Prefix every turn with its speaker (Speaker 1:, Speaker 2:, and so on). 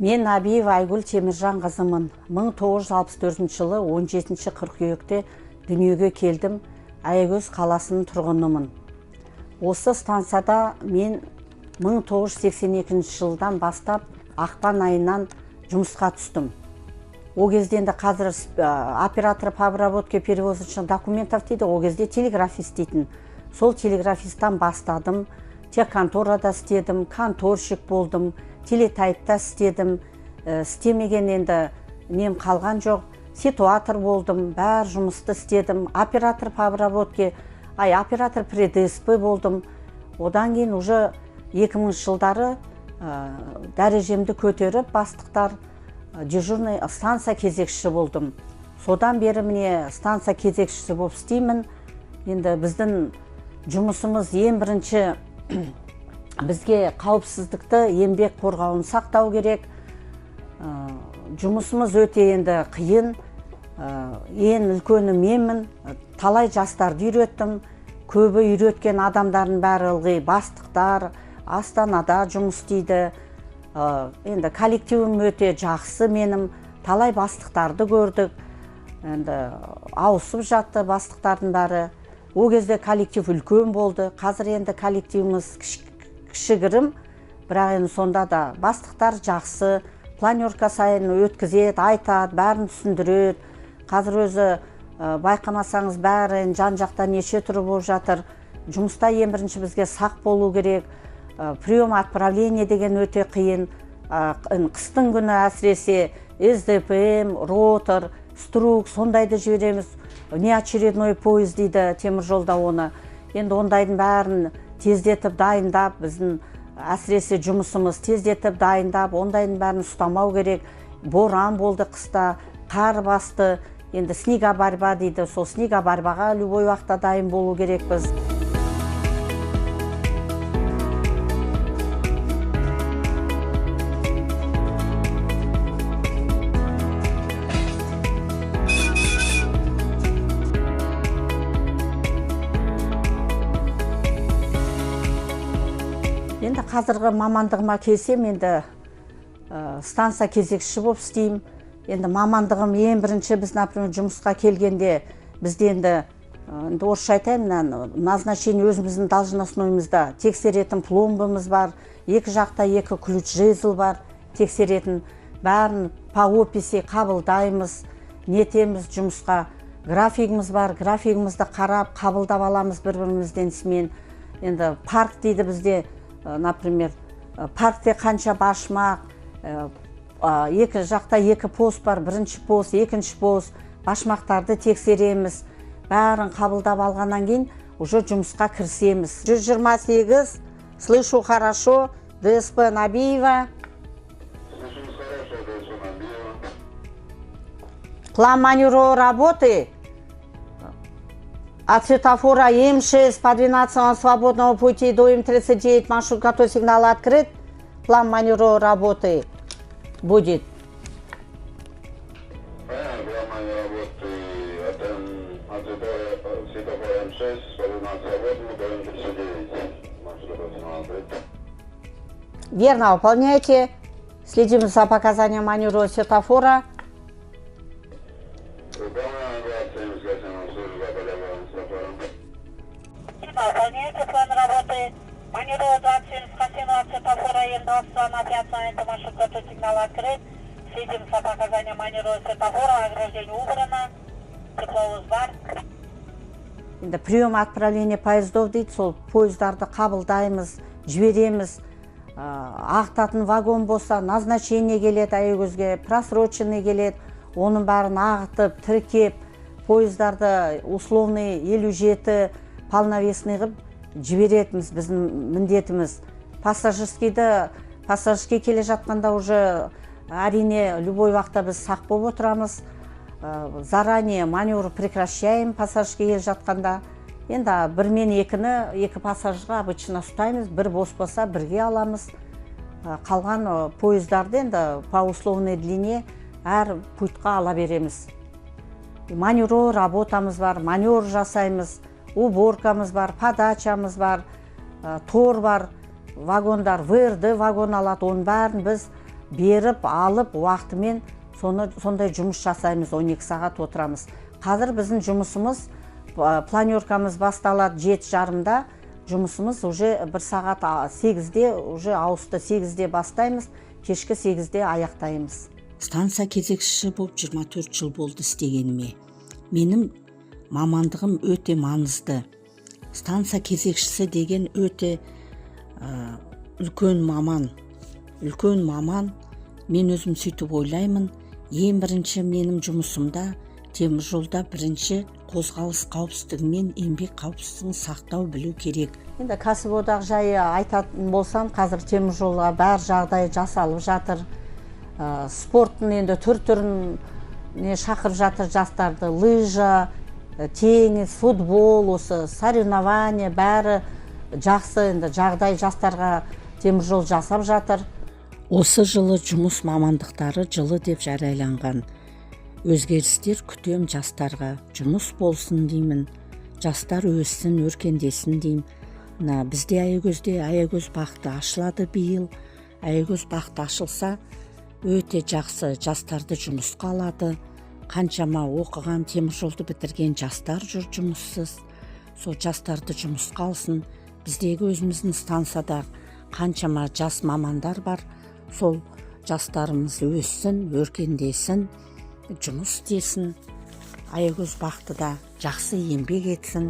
Speaker 1: Мен Набиева Айгүл Теміржан қызымын. 1964 жылы 17 қыркүйекте дүниеге келдім. Аягөз қаласының тұрғынымын. Осы станцияда мен 1982 жылдан бастап ақпан айынан жұмысқа түстім. О кезде енді қазір оператор по обработке перевозочных документов дейді, о кезде телеграфист дейтін. Сол телеграфисттан бастадым. Техконторада істедім, конторщик болдым, телетайпта істедім. Істемеген енді нем қалған жоқ. Ситуатор болдым, бәр жұмысты істедім. Оператор по обработке, оператор при ДСП болдым. Одан кейін уже 2000 жылдары дәрежемді көтеріп, бастықтар дежурный станция кезекшісі болдым. Содан бері міне станция кезекшісі болып істеймін. Енді біздің жұмысымыз ең бірінші бізге қауіпсіздікті, еңбек қорғауын сақтау керек. Жұмысымыз өте енді қиын. Ең үлкені менмін. Талай жастарды үйреттім. Көбі үйреткен адамдардың бәрі ылғи бастықтар, Астанада жұмыс істейді. Енді коллективім өте жақсы менің. Талай бастықтарды көрдік. Енді ауысып жатты бастықтардың бәрі. О кезде коллектив үлкен болды. Қазір енді коллективіміз кішігірім, бірақ енді сонда да бастықтар жақсы. Планерка сайын өткізеді, айтады, бәрін түсіндіреді. Қазір өзі байқамасаңыз бәрі жан-жақта неше түрі болып жатыр. Жұмыста ең бірінші бізге сақ болу керек. Прием отправление деген өте қиын. Қыстың күні әсіресе СДПМ, ротор, струк сондайды жібереміз. Неочередной поезд дейді темір жолда оны. Енді ондайдың бәрін тездетіп дайындап, біздің әсіресе жұмысымыз тездетіп дайындап, ондайдың бәрін ұстамау керек. Боран болды қыста, қар басты. Енді снега борьба дейді, сол снега борьбаға любой уақытта дайын болу керекпіз. Енді қазіргі мамандығыма келсем, енді станция кезекші болып істеймін. Енді мамандығым ең бірінші біз, например, жұмысқа келгенде бізде енді орысша айтайын, назначение өзіміздің должностнойымызда тексеретін пломбамыз бар, екі жақта екі ключ жезл бар, тексеретін бәрін по описи қабылдаймыз, нетеміз жұмысқа. Графигіміз бар, графигімізді қарап, қабылдап аламыз бір-бірімізден ісімен. Енді парк дейді бізде, например, паркте қанша башмақ, екі жақта екі пост бар, бірінші пост, екінші пост, башмақтарды тексереміз. Бәрін қабылдап алғаннан кейін уже жұмысқа кірісеміз. 128, слышу хорошо, ДСП Набиева. План маневровой работы от светофора М6 по 12 свободного пути до М39 маршрут, который сигнал открыт. План маневровой работы будет.
Speaker 2: План маневровой работы от светофора М6 по 12 свободного до М39 маршрут, который сигнал открыт.
Speaker 1: Верно выполняйте. Следим за показанием маневрового светофора.
Speaker 3: Выполняется план работы. Маневровый 27 от светофора М22 на 5 это маршрут, который сигнал открыт. Следим за показанием маневрового светофора, ограждение убрано, тепловоз бар.
Speaker 1: Енді прием отправление поездов дейді, сол поездарды қабылдаймыз, жібереміз. Ағытатын вагон болса, назначение келеді Аягөзге, просроченный келеді. Оның бәрін ағытып, тіркеп, поездарды условный 57 полновесный қып жіберетіміз, біздің міндетіміз. Пассажирский келе жатқанда уже әрине любой уақытта біз сақ болып отырамыз. Заранее маневр прекращаем пассажирский келе жатқанда. Енді бір мен екіні, екі пассажирға обычно ұстаймыз, бір бос болса бірге аламыз. Қалған поездарды енді по условной длине әр пультқа ала береміз. Маневровый работамыз бар, маневр жасаймыз, уборкамыз бар, подачамыз бар, тор бар, вагондар, ВРД вагон алады, оның бәрін біз беріп алып уақытымен сондай жұмыс жасаймыз, 12 сағат отырамыз. Қазір біздің жұмысымыз, планеркамыз басталады 7:30-да, жұмысымыз уже 1 сағат 8-де, уже ауысты 8-де бастаймыз, кешкі 8-де аяқтаймыз.
Speaker 4: Станса кезекшісі болып 24 жыл болды істегеніме. Менің мамандығым өте маңызды. Станса кезекшісі деген өте үлкен маман. Үлкен маман, мен өзім сөйтіп ойлаймын. Ең бірінші менің жұмысымда темір жолда бірінші қозғалыс қауіпсіздігі мен еңбек қауіпсіздігін сақтау білу керек.
Speaker 1: Енді кәсіподақ жайы айтатын болсам, қазір темір жолға бәр жағдай жасалып жатыр. Спорттың енді түр-түрін шақырып жатыр жастарды, лыжа, теннис, футбол, осы соревнования бәрі жақсы, енді жағдай жастарға темір жол жасап жатыр.
Speaker 4: Осы жылы жұмыс мамандықтары жылы деп жарияланған. Өзгерістер күтем жастарға, жұмыс болсын деймін. Жастар өссін, өркендесін деймін. Бізде Аягөз бақты ашылады биыл. Аягөз бақты ашылса өте жақсы, жастарды жұмысқа алады. Қаншама оқыған, темір жолды бітірген жастар жүр жұмыссыз. Сол жастарды жұмысқа алсын. Біздегі өзіміздің стансада қаншама жас мамандар бар. Сол жастарымыз өссін, өркендесін, жұмыс істесін. Аягөз бақтыда жақсы еңбек етсін.